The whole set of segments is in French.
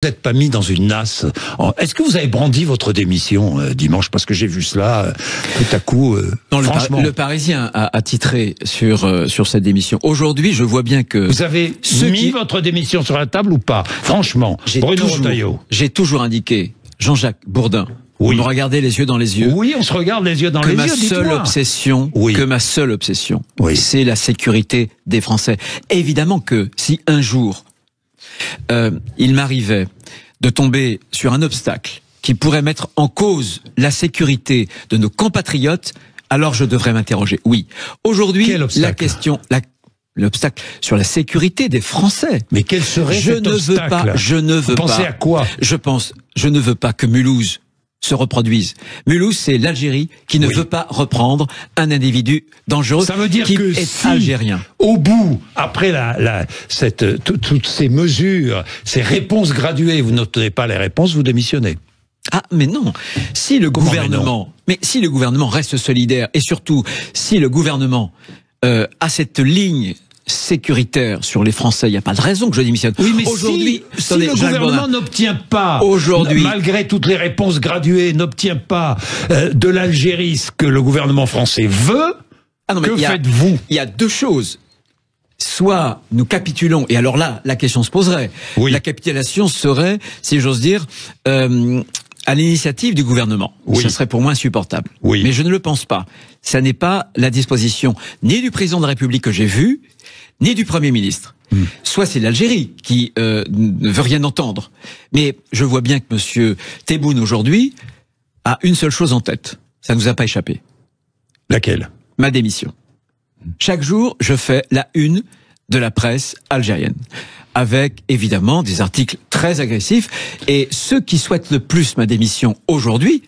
Vous n'êtes pas mis dans une nasse. Est-ce que vous avez brandi votre démission dimanche? Parce que j'ai vu cela tout à coup. Non, franchement. le Parisien a titré sur cette démission. Aujourd'hui, je vois bien que... Vous avez mis votre démission sur la table ou pas? Franchement, Bruno Retailleau. J'ai toujours indiqué, Jean-Jacques Bourdin, oui. Vous me regardez les yeux dans les yeux. Oui, on se regarde les yeux dans les yeux. Que ma seule obsession, c'est la sécurité des Français. Évidemment que si un jour il m'arrivait de tomber sur un obstacle qui pourrait mettre en cause la sécurité de nos compatriotes, alors je devrais m'interroger. Oui. Aujourd'hui, la question, l'obstacle sur la sécurité des Français. Mais quel serait cet obstacle? Je ne veux pas. Vous pensez à quoi? Je ne veux pas que Mulhouse se reproduise. Mulhouse, c'est l'Algérie qui ne veut pas reprendre un individu dangereux. Ça veut dire qui que est si, algérien. Au bout, après toutes ces mesures, ces réponses graduées, vous n'obtenez pas les réponses, vous démissionnez. Ah, mais non. Si le gouvernement reste solidaire et surtout si le gouvernement a cette ligne sécuritaire sur les Français, il n'y a pas de raison que je démissionne. Oui, mais aujourd'hui, si le gouvernement n'obtient pas, malgré toutes les réponses graduées, n'obtient pas de l'Algérie ce que le gouvernement français veut, que faites-vous? Il y a deux choses. Soit nous capitulons, et alors là, la question se poserait. Oui. La capitulation serait, si j'ose dire, à l'initiative du gouvernement. Oui. Ce serait pour moi insupportable. Oui. Mais je ne le pense pas. Ça n'est pas la disposition ni du président de la République que j'ai vu, ni du Premier ministre. Soit c'est l'Algérie qui ne veut rien entendre. Mais je vois bien que Monsieur Tebboune aujourd'hui a une seule chose en tête. Ça ne nous a pas échappé. Laquelle? Ma démission. Chaque jour, je fais la une de la presse algérienne, avec évidemment des articles très agressifs. Et ceux qui souhaitent le plus ma démission aujourd'hui,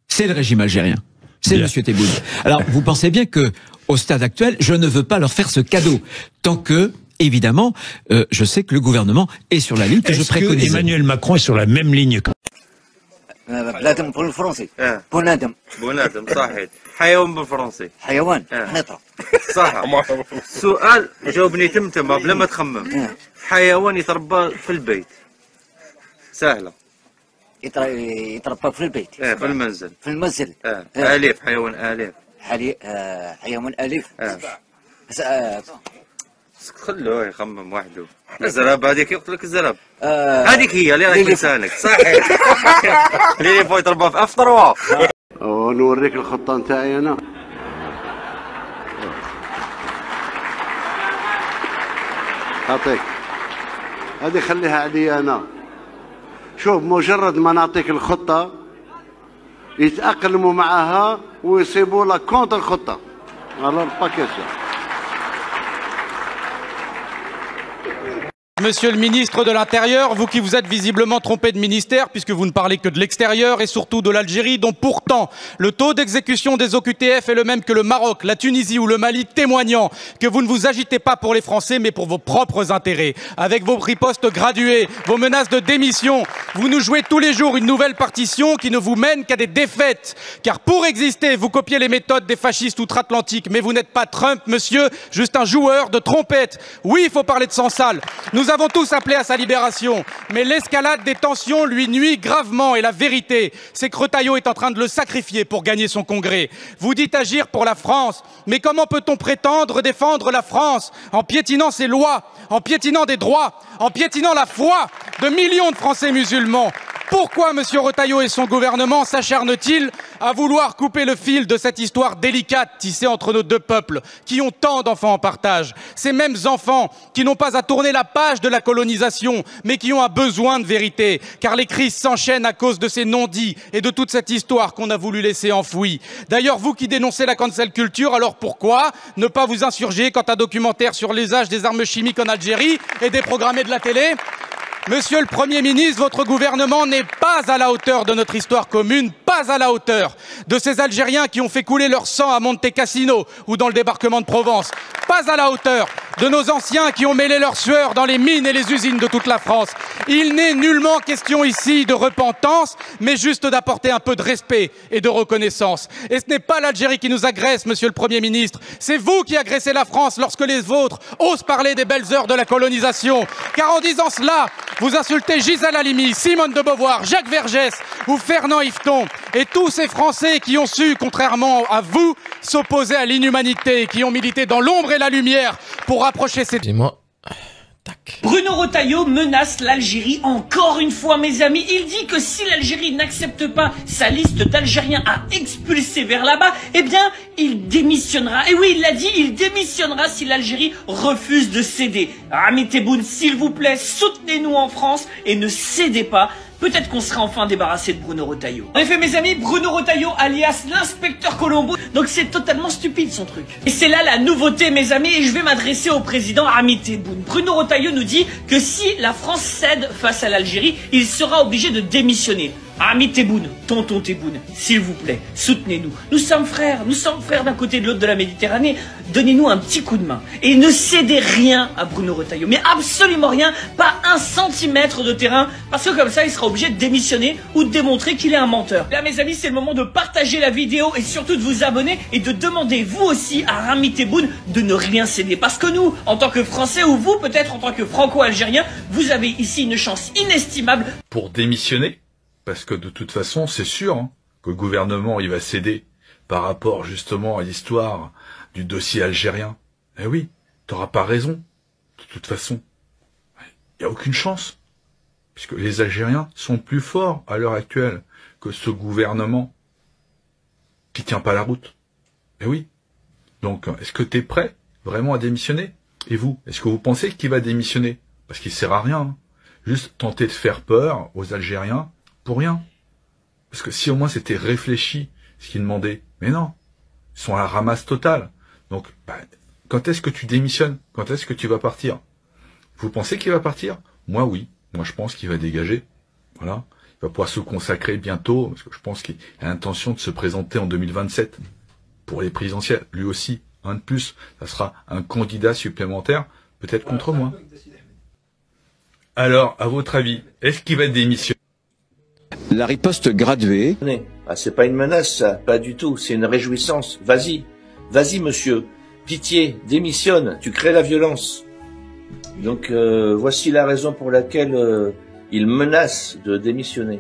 c'est le régime algérien. C'est Monsieur Tebboune. Alors, vous pensez bien que, au stade actuel, je ne veux pas leur faire ce cadeau, tant que, évidemment, je sais que le gouvernement est sur la ligne que je préconise. Est-ce que Emmanuel Macron est sur la même ligne que... بنادم بالفرنسي بنادم صحيح حيوان بالفرنسي حيوان نطق صح السؤال جاوبني تمتم بلا ما تخمم حيوان يتربى في البيت سهله يتربى في البيت في المنزل أليف حيوان أليف حيوان أليف خلوه يخمم وحده. الزراب هذيك يقتل لك الزراب. هذيك هي اللي راك لسانك صحيح. اللي يبغى يتربى في افطر ونوريك الخطه نتاعي انا. اعطيك هذه خليها علي انا. شوف مجرد ما نعطيك الخطه يتاقلموا معها ويصيبوا لك كونت الخطه. alors pas question. Monsieur le ministre de l'Intérieur, vous qui vous êtes visiblement trompé de ministère puisque vous ne parlez que de l'extérieur et surtout de l'Algérie dont pourtant le taux d'exécution des OQTF est le même que le Maroc, la Tunisie ou le Mali, témoignant que vous ne vous agitez pas pour les Français mais pour vos propres intérêts. Avec vos ripostes graduées, vos menaces de démission, vous nous jouez tous les jours une nouvelle partition qui ne vous mène qu'à des défaites. Car pour exister, vous copiez les méthodes des fascistes outre-Atlantique, mais vous n'êtes pas Trump, monsieur, juste un joueur de trompette. Oui, il faut parler de sang sale. Nous avons tous appelé à sa libération, mais l'escalade des tensions lui nuit gravement et la vérité, c'est que Retailleau est en train de le sacrifier pour gagner son congrès. Vous dites agir pour la France, mais comment peut-on prétendre défendre la France en piétinant ses lois, en piétinant des droits, en piétinant la foi de millions de Français musulmans? Pourquoi M. Retailleau et son gouvernement s'acharnent-ils à vouloir couper le fil de cette histoire délicate tissée entre nos deux peuples qui ont tant d'enfants en partage? Ces mêmes enfants qui n'ont pas à tourner la page de la colonisation, mais qui ont un besoin de vérité, car les crises s'enchaînent à cause de ces non-dits et de toute cette histoire qu'on a voulu laisser enfouie. D'ailleurs, vous qui dénoncez la cancel culture, alors pourquoi ne pas vous insurger quand un documentaire sur l'usage des armes chimiques en Algérie est déprogrammé de la télé? Monsieur le Premier ministre, votre gouvernement n'est pas à la hauteur de notre histoire commune, pas à la hauteur de ces Algériens qui ont fait couler leur sang à Monte Cassino ou dans le débarquement de Provence. Pas à la hauteur de nos anciens qui ont mêlé leur sueur dans les mines et les usines de toute la France. Il n'est nullement question ici de repentance, mais juste d'apporter un peu de respect et de reconnaissance. Et ce n'est pas l'Algérie qui nous agresse, monsieur le Premier ministre. C'est vous qui agressez la France lorsque les vôtres osent parler des belles heures de la colonisation. Car en disant cela, vous insultez Gisèle Halimi, Simone de Beauvoir, Jacques Vergès ou Fernand Yveton et tous ces Français qui ont su, contrairement à vous, s'opposer à l'inhumanité, qui ont milité dans l'ombre et la lumière pour rapprocher ces... Bruno Retailleau menace l'Algérie encore une fois, mes amis. Il dit que si l'Algérie n'accepte pas sa liste d'Algériens à expulser vers là-bas, eh bien, il démissionnera. Et oui, il l'a dit, il démissionnera si l'Algérie refuse de céder. Rami Tebboune, s'il vous plaît, soutenez-nous en France et ne cédez pas. Peut-être qu'on sera enfin débarrassé de Bruno Retailleau. En effet, mes amis, Bruno Retailleau, alias l'inspecteur Colombo. Donc c'est totalement stupide son truc. Et c'est là la nouveauté, mes amis, et je vais m'adresser au président Rami Tebboune. Bruno Retailleau nous dit que si la France cède face à l'Algérie, il sera obligé de démissionner. Rami Tebboune, tonton Tebboune, s'il vous plaît, soutenez-nous. Nous sommes frères d'un côté et de l'autre de la Méditerranée. Donnez-nous un petit coup de main. Et ne cédez rien à Bruno Retailleau. Mais absolument rien, pas un centimètre de terrain, parce que comme ça, il sera obligé de démissionner ou de démontrer qu'il est un menteur. Là, mes amis, c'est le moment de partager la vidéo et surtout de vous abonner et de demander, vous aussi, à Rami Tebboune de ne rien céder. Parce que nous, en tant que Français, ou vous, peut-être en tant que Franco-Algérien, vous avez ici une chance inestimable. Pour démissionner? Parce que de toute façon, c'est sûr que le gouvernement il va céder par rapport justement à l'histoire du dossier algérien. Eh oui, t'auras pas raison. De toute façon, il n'y a aucune chance. Puisque les Algériens sont plus forts à l'heure actuelle que ce gouvernement qui tient pas la route. Eh oui. Donc, est-ce que t'es prêt vraiment à démissionner? Et vous, est-ce que vous pensez qu'il va démissionner? Parce qu'il sert à rien. Juste tenter de faire peur aux Algériens pour rien. Parce que si au moins c'était réfléchi ce qu'ils demandaient, mais non, ils sont à la ramasse totale. Donc, quand est-ce que tu démissionnes? Quand est-ce que tu vas partir? Vous pensez qu'il va partir? Moi, oui. Moi, je pense qu'il va dégager. Voilà. Il va pouvoir se consacrer bientôt, parce que je pense qu'il a l'intention de se présenter en 2027 pour les présidentielles. Lui aussi, un de plus, ça sera un candidat supplémentaire, peut-être contre moi. Alors, à votre avis, est-ce qu'il va démissionner? La riposte graduée. Ah, c'est pas une menace, ça, pas du tout, c'est une réjouissance. Vas-y, vas-y monsieur, pitié, démissionne, tu crées la violence. Donc voici la raison pour laquelle il menace de démissionner.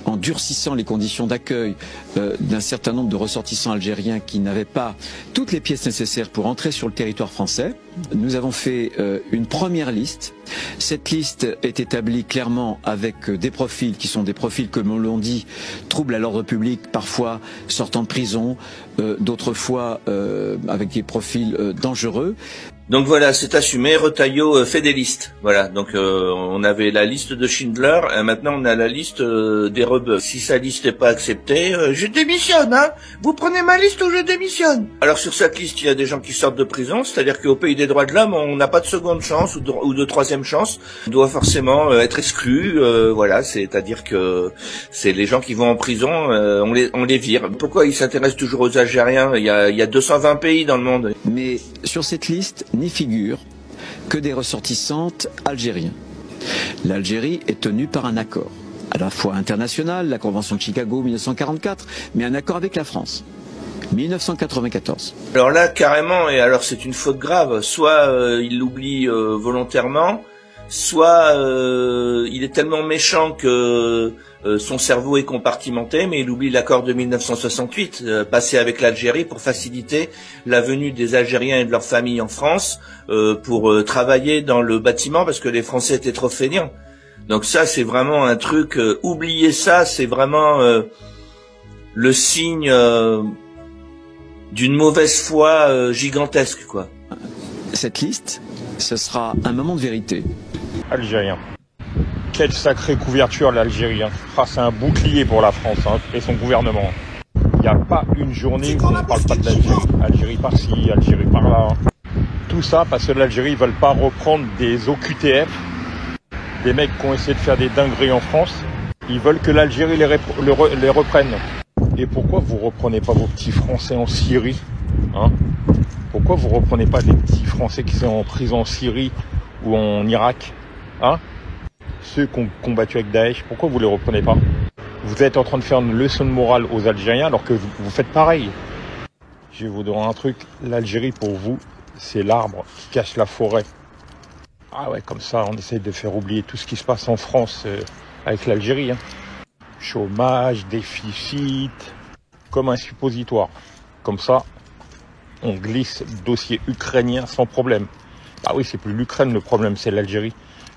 En durcissant les conditions d'accueil d'un certain nombre de ressortissants algériens qui n'avaient pas toutes les pièces nécessaires pour entrer sur le territoire français, nous avons fait une première liste. Cette liste est établie clairement avec des profils qui sont des profils, comme on l'on dit, troubles à l'ordre public, parfois sortant de prison, d'autres fois avec des profils dangereux. Donc voilà, c'est assumé, Retailleau fait des listes. Voilà, donc on avait la liste de Schindler, et maintenant on a la liste des rebeux. Si sa liste n'est pas acceptée, je démissionne, hein. Vous prenez ma liste ou je démissionne. Alors sur cette liste, il y a des gens qui sortent de prison, c'est-à-dire qu'au pays des droits de l'homme, on n'a pas de seconde chance ou de troisième chance. On doit forcément être exclu, voilà, c'est-à-dire que c'est les gens qui vont en prison, on les vire. Pourquoi ils s'intéressent toujours aux Algériens? Il y a 220 pays dans le monde. Mais sur cette liste, n'y figurent que des ressortissantes algériens. L'Algérie est tenue par un accord, à la fois international, la Convention de Chicago 1944, mais un accord avec la France, 1994. Alors là, carrément, et alors c'est une faute grave, soit il l'oublie volontairement, soit il est tellement méchant que son cerveau est compartimenté, mais il oublie l'accord de 1968, passé avec l'Algérie pour faciliter la venue des Algériens et de leurs familles en France, pour travailler dans le bâtiment, parce que les Français étaient trop feignants. Donc ça, c'est vraiment un truc, oublier ça, c'est vraiment le signe d'une mauvaise foi gigantesque, quoi. Cette liste, ce sera un moment de vérité. Algérien. Quelle sacrée couverture l'Algérie. C'est un bouclier pour la France et son gouvernement. Il n'y a pas une journée où on ne parle pas de l'Algérie. Algérie par-ci, Algérie par-là. Tout ça parce que l'Algérie ne veulent pas reprendre des OQTF, des mecs qui ont essayé de faire des dingueries en France. Ils veulent que l'Algérie les reprenne. Et pourquoi vous reprenez pas vos petits Français en Syrie, hein? Pourquoi vous reprenez pas des petits Français qui sont en prison en Syrie ou en Irak, hein? Ceux qui ont combattu avec Daesh, pourquoi vous les reprenez pas? Vous êtes en train de faire une leçon de morale aux Algériens alors que vous faites pareil. Je vais vous dire un truc, l'Algérie pour vous, c'est l'arbre qui cache la forêt. Ah ouais, comme ça on essaie de faire oublier tout ce qui se passe en France avec l'Algérie, hein. Chômage, déficit, comme un suppositoire. Comme ça, on glisse dossier ukrainien sans problème. Ah oui, c'est plus l'Ukraine le problème, c'est l'Algérie.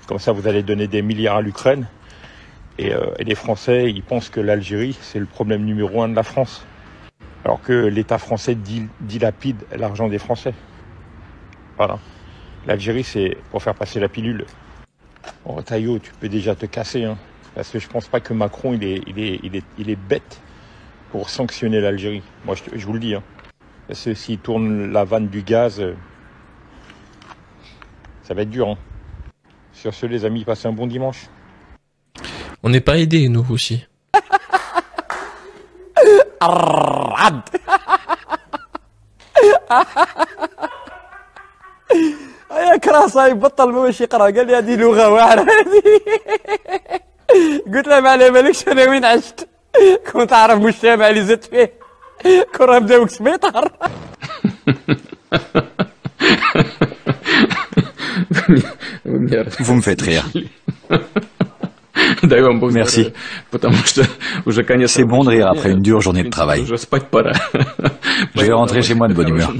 Comme ça, vous allez donner des milliards à l'Ukraine. Et les Français, ils pensent que l'Algérie, c'est le problème numéro 1 de la France. Alors que l'État français dilapide l'argent des Français. Voilà. L'Algérie, c'est pour faire passer la pilule. Bon, Retailleau, tu peux déjà te casser, hein. Parce que je pense pas que Macron, il est bête pour sanctionner l'Algérie. Moi, je vous le dis, hein. Parce que s'il tourne la vanne du gaz, ça va être dur, hein. Sur ce, les amis, passez un bon dimanche. On n'est pas aidés, nous aussi. يا كراسة يبطل ماشي يقرا قال لي هذه لغة واعرة هذه قلت له ما على بالكش انا وين عشت كنت اعرف مجتمع اللي زدت فيه كره بداوك سبيطار. Vous me faites rire. Merci. C'est bon de rire après une dure journée de travail. Je vais rentrer chez moi de bonne humeur.